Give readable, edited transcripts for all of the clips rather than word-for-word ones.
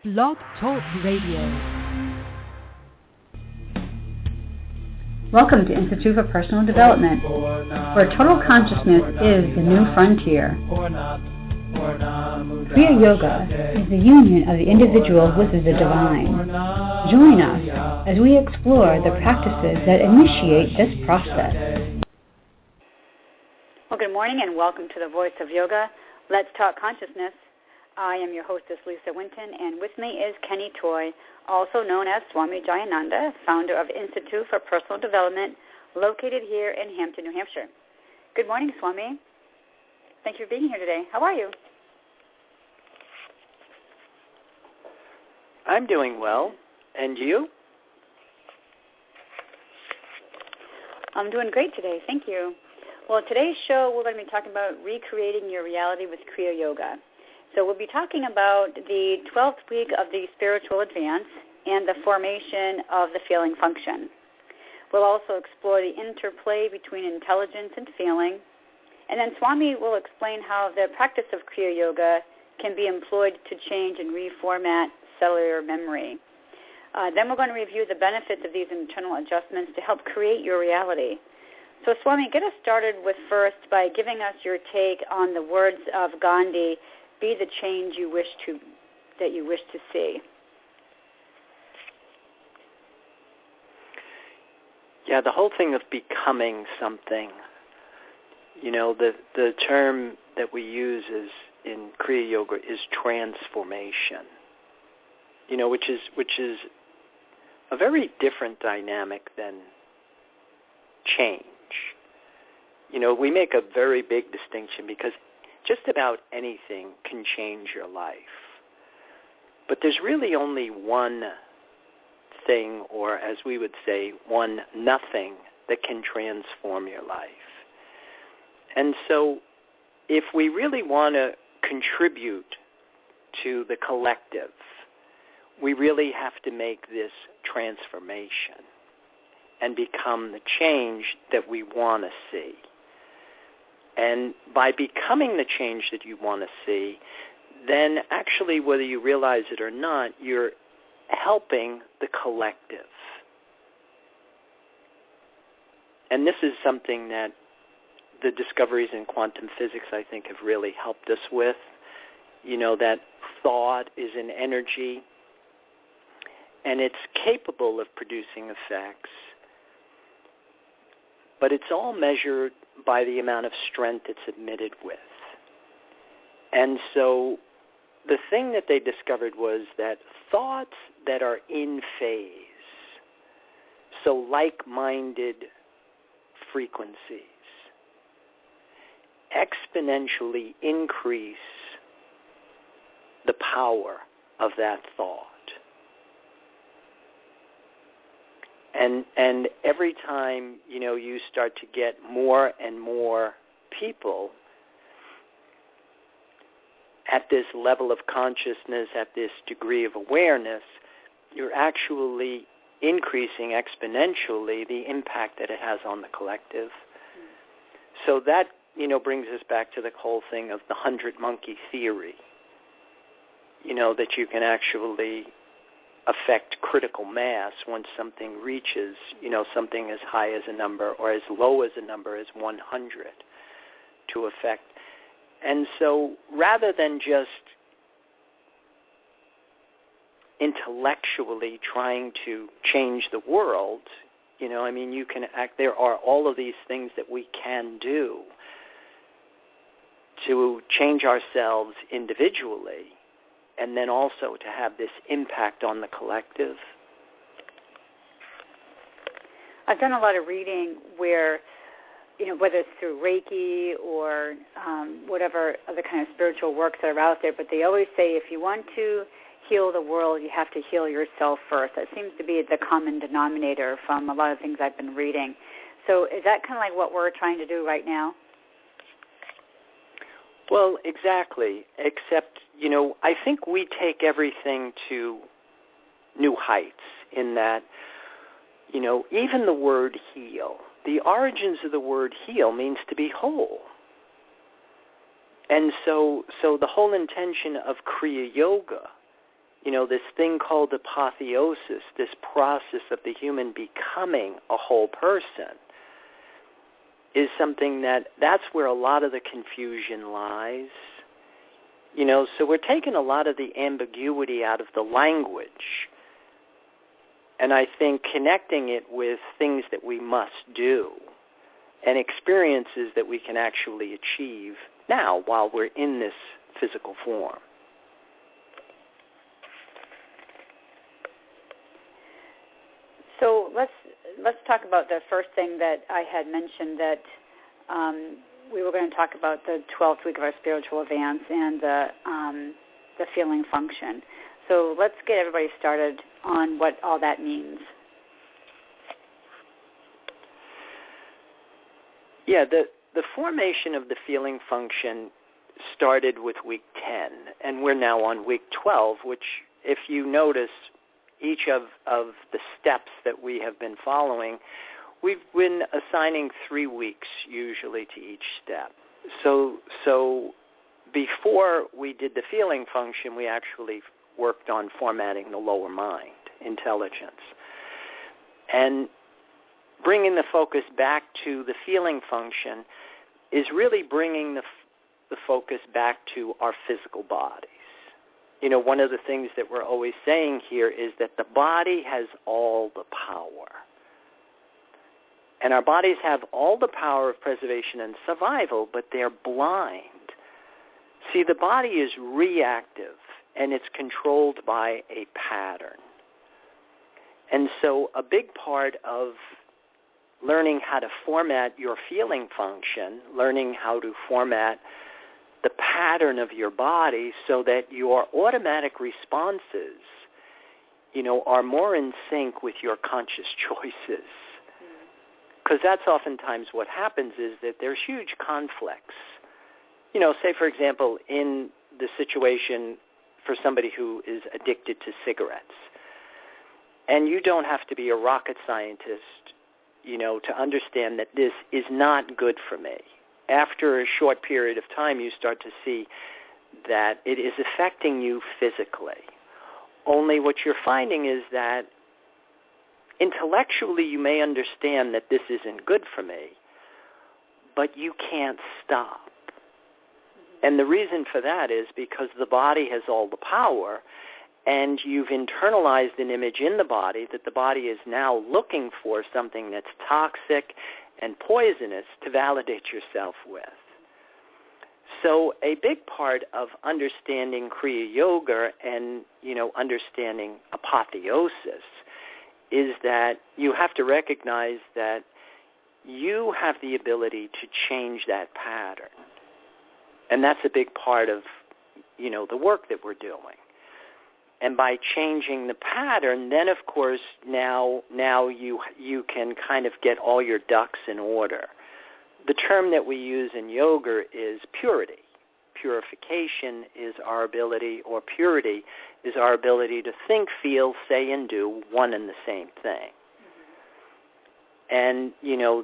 Blog Talk Radio. Welcome to Institute for Personal Development, where total consciousness is the new frontier. Kriya Yoga is the union of the individual with the divine. Join us as we explore the practices that initiate this process. Well, good morning and welcome to the Voice of Yoga. Let's Talk Consciousness. I am your hostess, Winton, and with me is Kenny Toy, also known as Swami Jayananda, founder of Institute for Personal Development, located here in Hampton, New Hampshire. Good morning, Swami. Thank you for being here today. How are you? I'm doing well. And you? I'm doing great today. Thank you. Well, today's show, we're going to be talking about recreating your reality with Kriya Yoga. So we'll be talking about the 12th week of the Spiritual Advance and the formation of the feeling function. We'll also explore the interplay between intelligence and feeling. And then Swami will explain how the practice of Kriya Yoga can be employed to change and reformat cellular memory. Then we're going to review the benefits of these internal adjustments to help create your reality. So Swami, get us started with first by giving us your take on the words of Gandhi, be the change that you wish to see. Yeah, the whole thing of becoming something. You know, the term that we use in Kriya Yoga is transformation. You know, which is a very different dynamic than change. You know, we make a very big distinction because just about anything can change your life. But there's really only one thing, or as we would say, one nothing that can transform your life. And so if we really want to contribute to the collective, we really have to make this transformation and become the change that we want to see. And by becoming the change that you want to see, then actually, whether you realize it or not, you're helping the collective. And this is something that the discoveries in quantum physics, I think, have really helped us with. You know, that thought is an energy, and it's capable of producing effects, but it's all measured by the amount of strength it's emitted with. And so the thing that they discovered was that thoughts that are in phase, so like-minded frequencies, exponentially increase the power of that thought. And every time, you know, you start to get more and more people at this level of consciousness, at this degree of awareness, you're actually increasing exponentially the impact that it has on the collective. So that, you know, brings us back to the whole thing of the 100-monkey theory, you know, that you can actually affect critical mass once something reaches, you know, something as high as a number or as low as a number as 100 to affect. And so rather than just intellectually trying to change the world, you know, I mean, you can act, there are all of these things that we can do to change ourselves individually, and then also to have this impact on the collective. I've done a lot of reading where, you know, whether it's through Reiki or whatever other kind of spiritual works that are out there, but they always say if you want to heal the world, you have to heal yourself first. That seems to be the common denominator from a lot of things I've been reading. So is that kind of like what we're trying to do right now? Well, exactly, except, you know, I think we take everything to new heights in that, you know, even the word heal, the origins of the word heal means to be whole. And so the whole intention of Kriya Yoga, this thing called apotheosis, this process of the human becoming a whole person, is something that's where a lot of the confusion lies. So we're taking a lot of the ambiguity out of the language, and I think connecting it with things that we must do and experiences that we can actually achieve now while we're in this physical form. So let's talk about the first thing that I had mentioned, that we were going to talk about the 12th week of our spiritual advance and the feeling function. So let's get everybody started on what all that means. Yeah, the formation of the feeling function started with week 10, and we're now on week 12, which, if you notice, each of the steps that we have been following, we've been assigning 3 weeks usually to each step. So before we did the feeling function, we actually worked on formatting the lower mind, intelligence. And bringing the focus back to the feeling function is really bringing the focus back to our physical bodies. One of the things that we're always saying here is that the body has all the power. And our bodies have all the power of preservation and survival, but they're blind. See, the body is reactive, and it's controlled by a pattern. And so a big part of learning how to format your feeling function, learning how to format the pattern of your body so that your automatic responses, are more in sync with your conscious choices. Because that's oftentimes what happens, is that there's huge conflicts. Say, for example, in the situation for somebody who is addicted to cigarettes, and you don't have to be a rocket scientist, to understand that this is not good for me. After a short period of time, you start to see that it is affecting you physically. Only what you're finding is that intellectually you may understand that this isn't good for me, but you can't stop. And the reason for that is because the body has all the power, and you've internalized an image in the body that the body is now looking for something that's toxic and poisonous to validate yourself with. So a big part of understanding Kriya Yoga and, understanding apotheosis is that you have to recognize that you have the ability to change that pattern. And that's a big part of, the work that we're doing. And by changing the pattern, then, of course, now you can kind of get all your ducks in order. The term that we use in yoga is purity. Purification is our ability, or purity is our ability to think, feel, say, and do one and the same thing. And,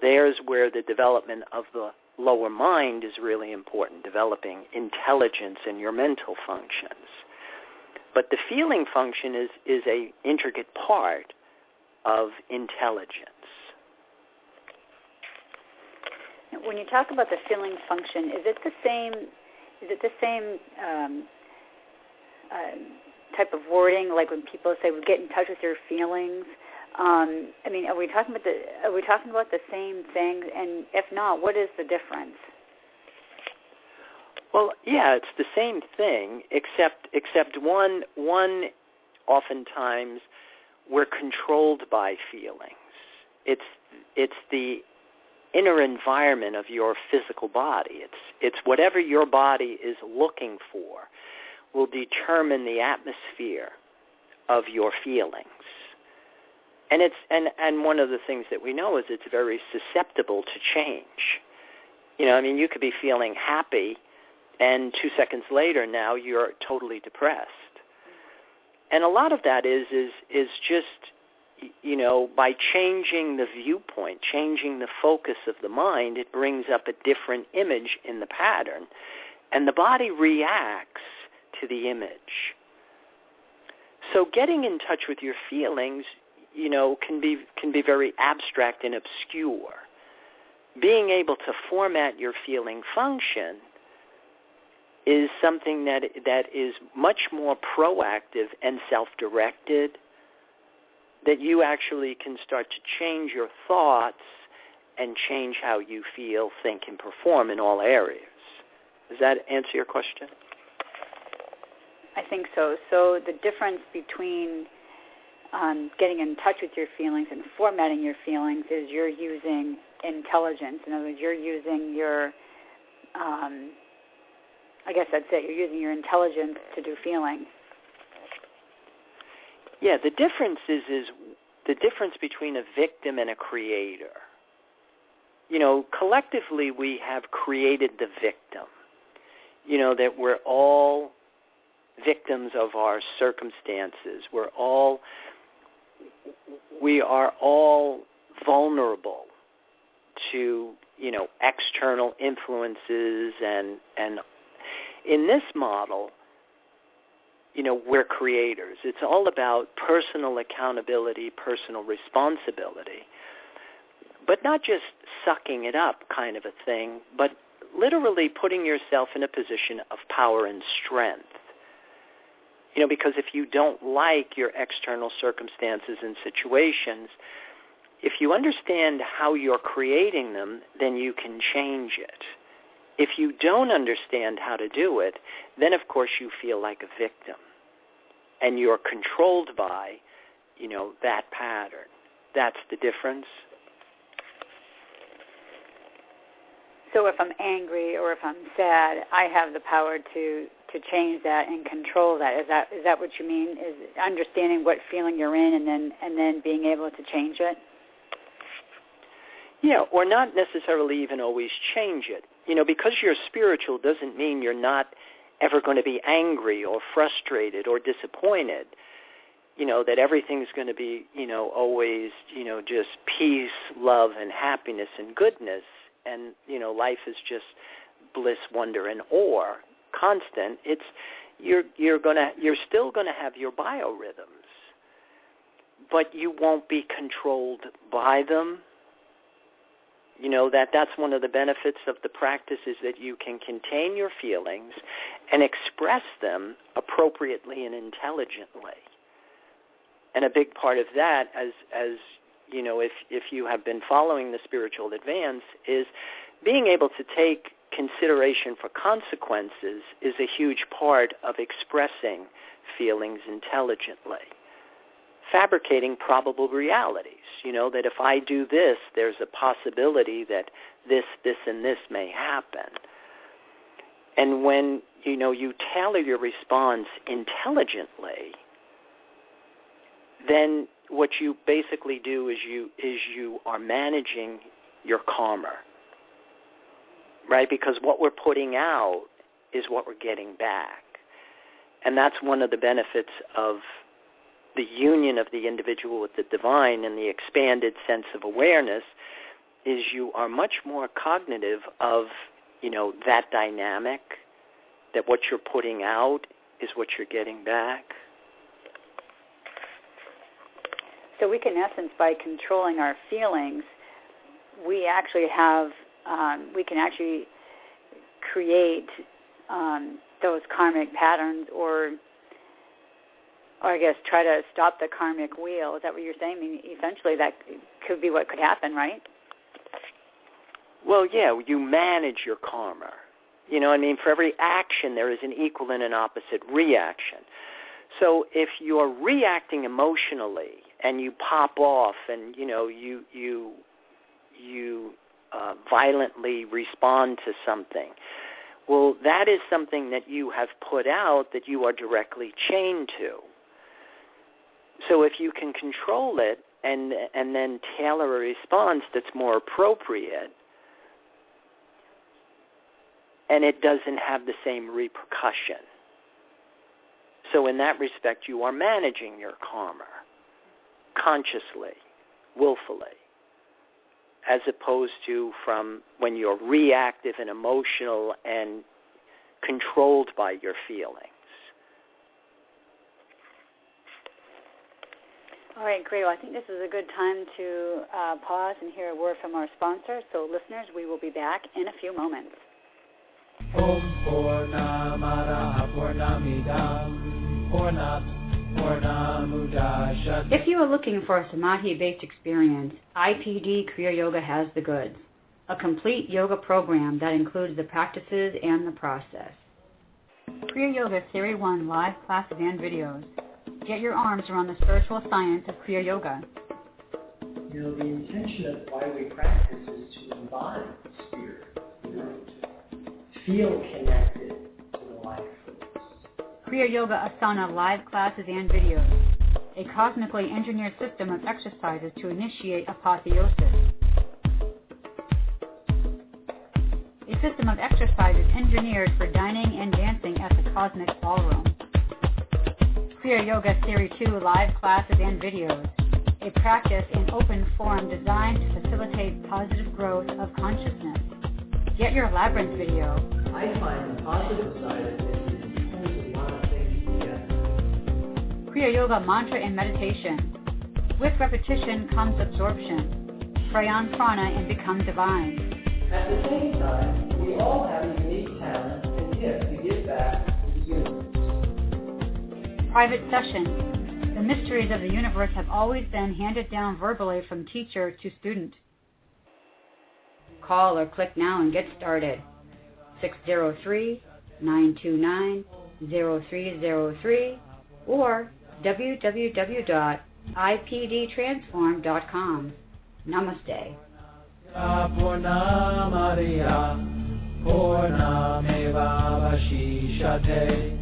there's where the development of the lower mind is really important, developing intelligence in your mental functions. But the feeling function is a intricate part of intelligence. When you talk about the feeling function, is it the same type of wording, like when people say get in touch with your feelings? Are we talking about the same thing? And if not, what is the difference? Well, yeah, it's the same thing, except one oftentimes we're controlled by feelings. It's the inner environment of your physical body. It's whatever your body is looking for will determine the atmosphere of your feelings. And and one of the things that we know is it's very susceptible to change. You could be feeling happy, and 2 seconds later, now you're totally depressed. And a lot of that is just, by changing the viewpoint, changing the focus of the mind, it brings up a different image in the pattern, and the body reacts to the image. So getting in touch with your feelings, can be very abstract and obscure. Being able to format your feeling function is something that is much more proactive and self-directed, that you actually can start to change your thoughts and change how you feel, think, and perform in all areas. Does that answer your question? I think so. So the difference between getting in touch with your feelings and formatting your feelings is you're using intelligence. In other words, you're using your, I guess that's it, you're using your intelligence to do feeling. Yeah, the difference is the difference between a victim and a creator. Collectively we have created the victim. That we're all victims of our circumstances. We are all vulnerable to, external influences, and in this model, we're creators. It's all about personal accountability, personal responsibility, but not just sucking it up kind of a thing, but literally putting yourself in a position of power and strength. Because if you don't like your external circumstances and situations, if you understand how you're creating them, then you can change it. If you don't understand how to do it, then of course you feel like a victim. And you're controlled by, that pattern. That's the difference. So if I'm angry or if I'm sad, I have the power to change that and control that. Is that what you mean? Is understanding what feeling you're in and then being able to change it? Yeah, or not necessarily even always change it. Because you're spiritual doesn't mean you're not ever going to be angry or frustrated or disappointed. That everything's going to be, always, just peace, love, and happiness and goodness. And, life is just bliss, wonder, and awe, constant. You're still going to have your biorhythms, but you won't be controlled by them. That's one of the benefits of the practice, is that you can contain your feelings and express them appropriately and intelligently. And a big part of that, as if you have been following the spiritual advance, is being able to take consideration for consequences is a huge part of expressing feelings intelligently. Fabricating probable realities, that if I do this, there's a possibility that this, and this may happen. And when, you tailor your response intelligently, then what you basically do is you are managing your karma, right? Because what we're putting out is what we're getting back. And that's one of the benefits of the union of the individual with the divine and the expanded sense of awareness, is you are much more cognitive of, that dynamic, that what you're putting out is what you're getting back. So we can, in essence, by controlling our feelings, we actually have, we can actually create those karmic patterns, or I guess try to stop the karmic wheel. Is that what you're saying? I mean, essentially that could be what could happen, right? Well, yeah, you manage your karma. For every action there is an equal and an opposite reaction. So if you're reacting emotionally and you pop off and, you violently respond to something, well, that is something that you have put out that you are directly chained to. So if you can control it and then tailor a response that's more appropriate, and it doesn't have the same repercussion. So in that respect, you are managing your karma consciously, willfully, as opposed to from when you're reactive and emotional and controlled by your feelings. All right, great. Well, I think this is a good time to pause and hear a word from our sponsor. So, listeners, we will be back in a few moments. Om Purnamada Purnamidam Purnat Purnamudachyate. If you are looking for a Samadhi-based experience, IPD Kriya Yoga has the goods. A complete yoga program that includes the practices and the process. Kriya Yoga Series 1 live classes and videos. Get your arms around the spiritual science of Kriya Yoga. You know, the intention of why we practice is to embody spirit, to feel connected to the life force. Kriya Yoga Asana live classes and videos. A cosmically engineered system of exercises to initiate apotheosis. A system of exercises engineered for dining and dancing at the Cosmic Ballroom. Kriya Yoga Series 2 live classes and videos. A practice in open form designed to facilitate positive growth of consciousness. Get your Labyrinth video. I find the positive side of it is pulls a lot of things together. Kriya Yoga Mantra and Meditation. With repetition comes absorption. Pray on prana and become divine. At the same time, we all have a unique talent and gift to give back to the universe. Private sessions. The mysteries of the universe have always been handed down verbally from teacher to student. Call or click now and get started. 603-929-0303 or www.ipdtransform.com. Namaste. Purnamariya Purnameva Vashishate.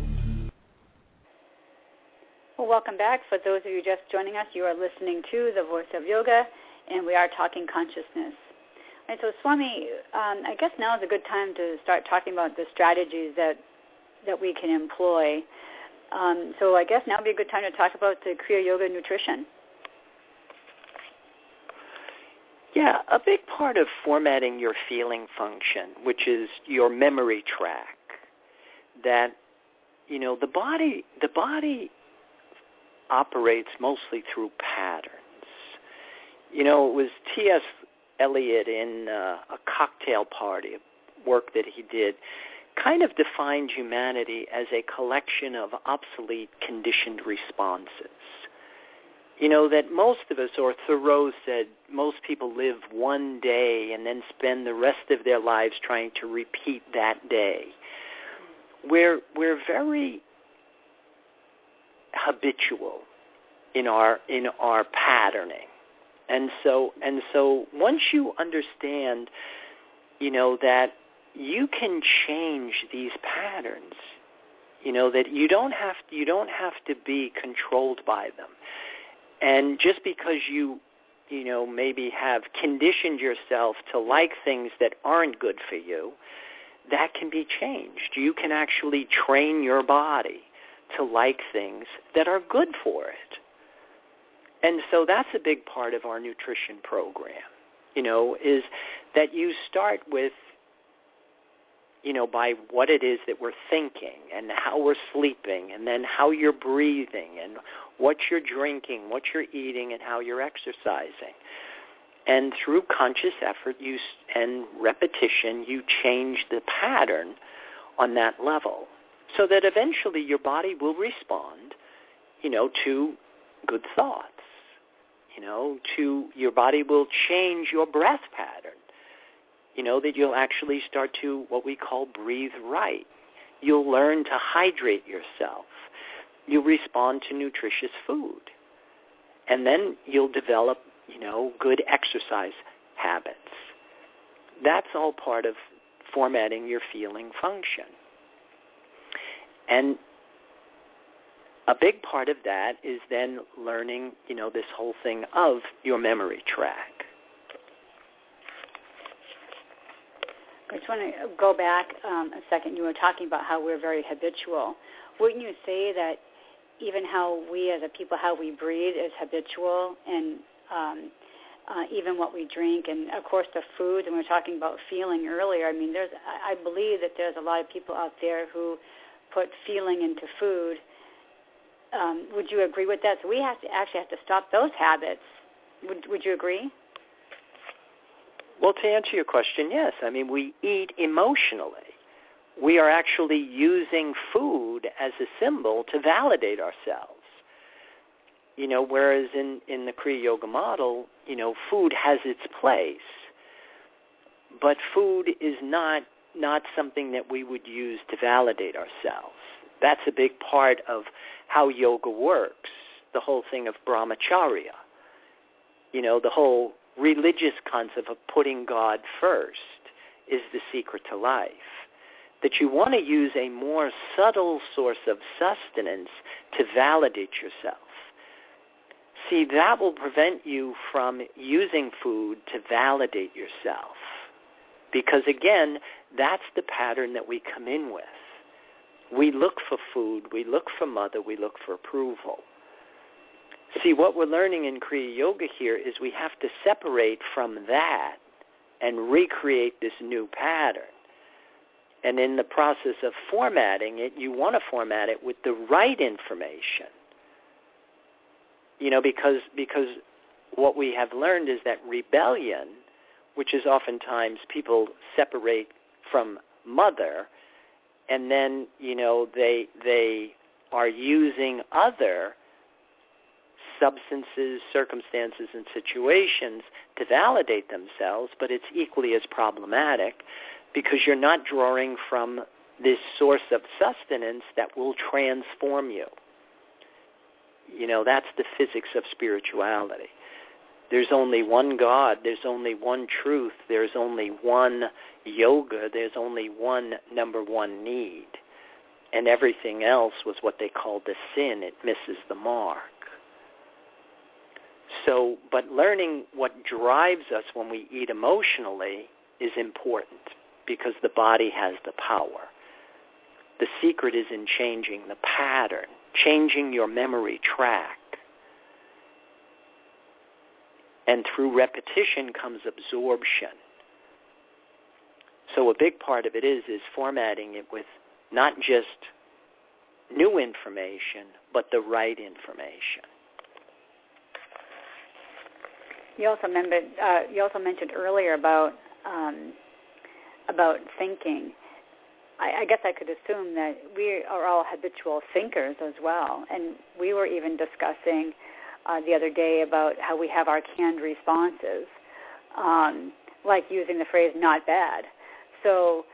Well, welcome back. For those of you just joining us, you are listening to The Voice of Yoga, and we are talking consciousness. And so, Swami, I guess now is a good time to start talking about the strategies that we can employ. So I guess now would be a good time to talk about the Kriya Yoga nutrition. Yeah, a big part of formatting your feeling function, which is your memory track, that, you know, the body operates mostly through patterns. You know, it was T.S. Eliot in A Cocktail Party, a work that he did, kind of defined humanity as a collection of obsolete conditioned responses. You know, that most of us, or Thoreau said, most people live one day and then spend the rest of their lives trying to repeat that day. We're very habitual in our patterning. And so once you understand, you know, that you can change these patterns, you know, that you don't have to be controlled by them. And just because you know, maybe have conditioned yourself to like things that aren't good for you, that can be changed. You can actually train your body to like things that are good for it. And so that's a big part of our nutrition program, you know, is that you start with, you know, by what it is that we're thinking and how we're sleeping and then how you're breathing and what you're drinking, what you're eating, and how you're exercising. And through conscious effort and repetition, you change the pattern on that level so that eventually your body will respond, you know, to good thoughts. You know, your body will change your breath pattern. You know, that you'll actually start to what we call breathe right. You'll learn to hydrate yourself. You'll respond to nutritious food. And then you'll develop, you know, good exercise habits. That's all part of formatting your feeling function. And a big part of that is then learning, you know, this whole thing of your memory track. I just want to go back a second. You were talking about how we're very habitual. Wouldn't you say that even how we as a people, how we breathe is habitual, and even what we drink, and of course the foods, and we were talking about feeling earlier. I mean, I believe that there's a lot of people out there who put feeling into food Would you agree with that? So we actually have to stop those habits. Would you agree? Well, to answer your question, yes. I mean, we eat emotionally. We are actually using food as a symbol to validate ourselves. Whereas in the Kriya Yoga model, food has its place, but food is not something that we would use to validate ourselves. That's a big part of how yoga works, the whole thing of brahmacharya, the whole religious concept of putting God first is the secret to life. That you want to use a more subtle source of sustenance to validate yourself. See, that will prevent you from using food to validate yourself. Because, again, that's the pattern that we come in with. We look for food, we look for mother, we look for approval. See, what we're learning in Kriya Yoga here is we have to separate from that and recreate this new pattern. And in the process of formatting it, you want to format it with the right information. Because what we have learned is that rebellion, which is oftentimes people separate from mother, and then, they are using other substances, circumstances, and situations to validate themselves, but it's equally as problematic because you're not drawing from this source of sustenance that will transform you. That's the physics of spirituality. There's only one God, there's only one truth, there's only one yoga, there's only one number one need. And everything else was what they called the sin. It misses the mark. So, but learning what drives us when we eat emotionally is important because the body has the power. The secret is in changing the pattern, changing your memory track. And through repetition comes absorption. So a big part of it is formatting it with not just new information, but the right information. You also mentioned earlier about thinking. I guess I could assume that we are all habitual thinkers as well. And we were even discussing the other day about how we have our canned responses, like using the phrase "not bad." So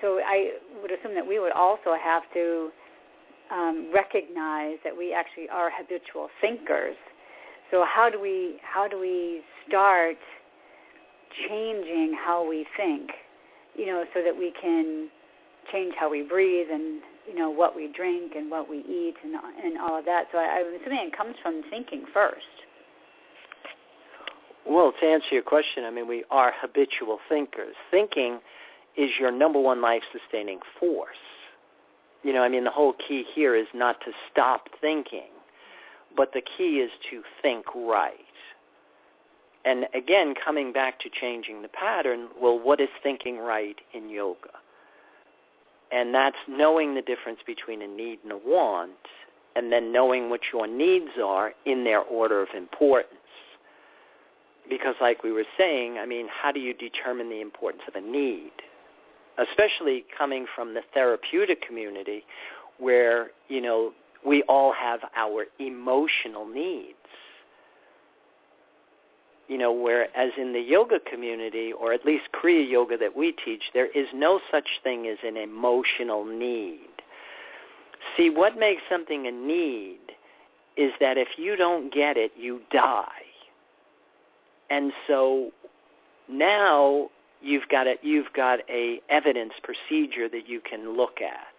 I would assume that we would also have to recognize that we actually are habitual thinkers. So how do we start changing how we think, so that we can change how we breathe and what we drink and what we eat and all of that. So I'm assuming it comes from thinking first. Well, to answer your question, we are habitual thinkers. Thinking is your number one life-sustaining force. The whole key here is not to stop thinking, but the key is to think right. And again, coming back to changing the pattern, well, what is thinking right in yoga? And that's knowing the difference between a need and a want, and then knowing what your needs are in their order of importance. Because like we were saying, how do you determine the importance of a need? Especially coming from the therapeutic community where, we all have our emotional needs. Whereas in the yoga community, or at least Kriya Yoga that we teach, there is no such thing as an emotional need. See, what makes something a need is that if you don't get it, you die. And so now you've got a evidence procedure that you can look at.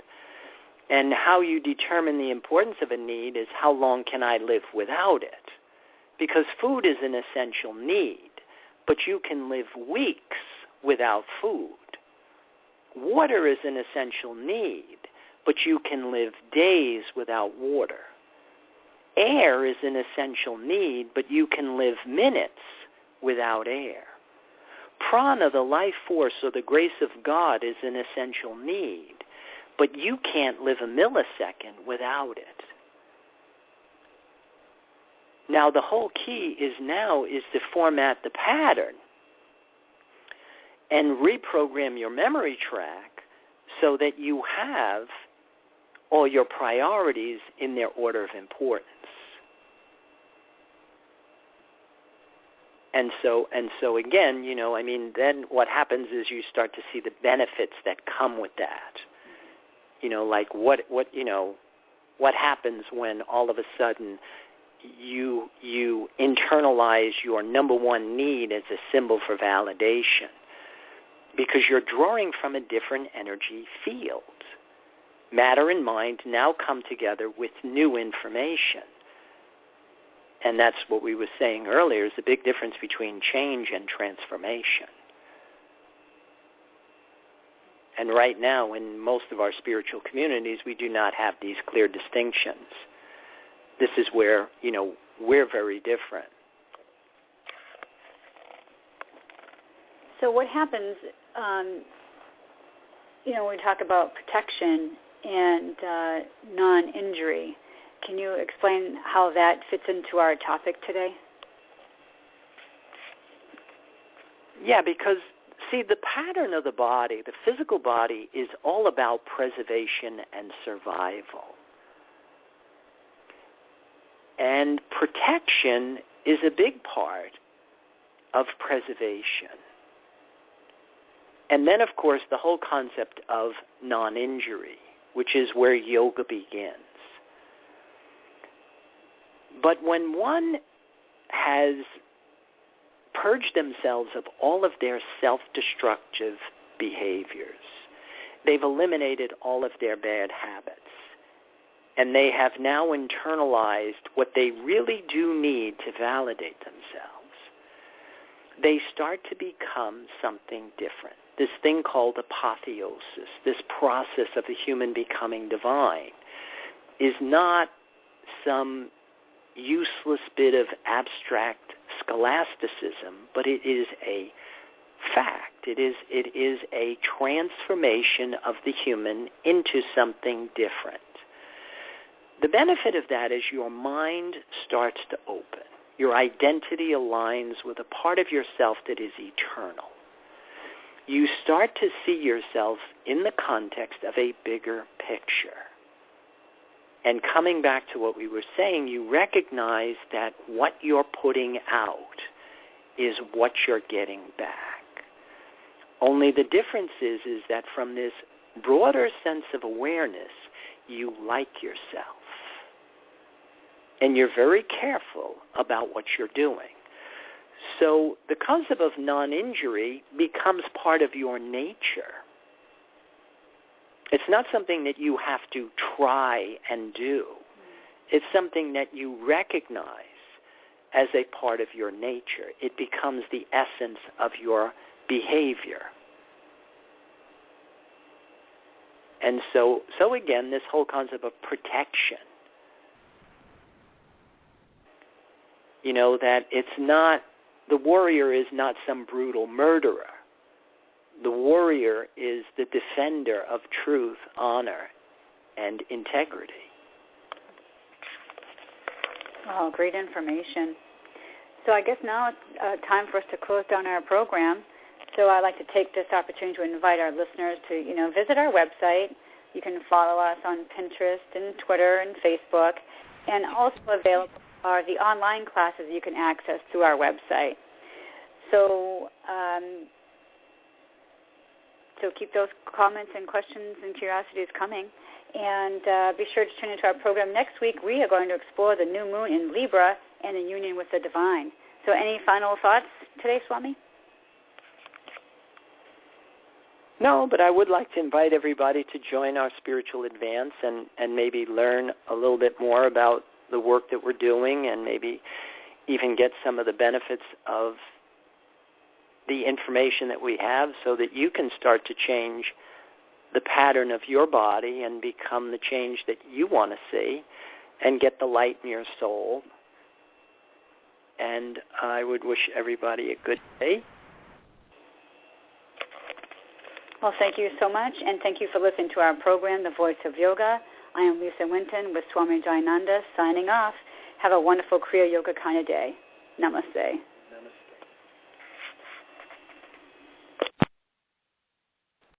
And how you determine the importance of a need is how long can I live without it? Because food is an essential need, but you can live weeks without food. Water is an essential need, but you can live days without water. Air is an essential need, but you can live minutes without air. Prana, the life force or the grace of God, is an essential need, but you can't live a millisecond without it. Now, the whole key is to format the pattern and reprogram your memory track so that you have all your priorities in their order of importance. And so again, then what happens is you start to see the benefits that come with that. Like what happens when all of a sudden you internalize your number one need as a symbol for validation, because you're drawing from a different energy field. Matter and mind now come together with new information. And that's what we were saying earlier, is the big difference between change and transformation. And right now, in most of our spiritual communities, we do not have these clear distinctions. This is where, we're very different. So what happens, when we talk about protection and non-injury, can you explain how that fits into our topic today? Yeah, because, see, the pattern of the body, the physical body, is all about preservation and survival. And protection is a big part of preservation. And then, of course, the whole concept of non-injury, which is where yoga begins. But when one has purged themselves of all of their self-destructive behaviors, they've eliminated all of their bad habits, and they have now internalized what they really do need to validate themselves, they start to become something different. This thing called apotheosis, this process of the human becoming divine, is not some useless bit of abstract scholasticism, but it is a fact. It is a transformation of the human into something different. The benefit of that is your mind starts to open. Your identity aligns with a part of yourself that is eternal. You start to see yourself in the context of a bigger picture. And coming back to what we were saying, you recognize that what you're putting out is what you're getting back. Only the difference is that from this broader sense of awareness, you like yourself. And you're very careful about what you're doing. So the concept of non-injury becomes part of your nature. It's not something that you have to try and do. It's something that you recognize as a part of your nature. It becomes the essence of your behavior. And so again, this whole concept of protection, that it's not, the warrior is not some brutal murderer. The warrior is the defender of truth, honor, and integrity. Oh, great information. So I guess now it's time for us to close down our program. So I'd like to take this opportunity to invite our listeners to, visit our website. You can follow us on Pinterest and Twitter and Facebook. And also available are the online classes you can access through our website. So keep those comments and questions and curiosities coming. And be sure to tune into our program next week. We are going to explore the new moon in Libra and the union with the divine. So any final thoughts today, Swami? No, but I would like to invite everybody to join our Spiritual Advance and maybe learn a little bit more about the work that we're doing, and maybe even get some of the benefits of the information that we have, so that you can start to change the pattern of your body and become the change that you want to see and get the light in your soul. And I would wish everybody a good day. Well, thank you so much, and thank you for listening to our program, The Voice of Yoga. I am Lisa Winton with Swami Jayananda, signing off. Have a wonderful Kriya Yoga kind of day. Namaste. Namaste.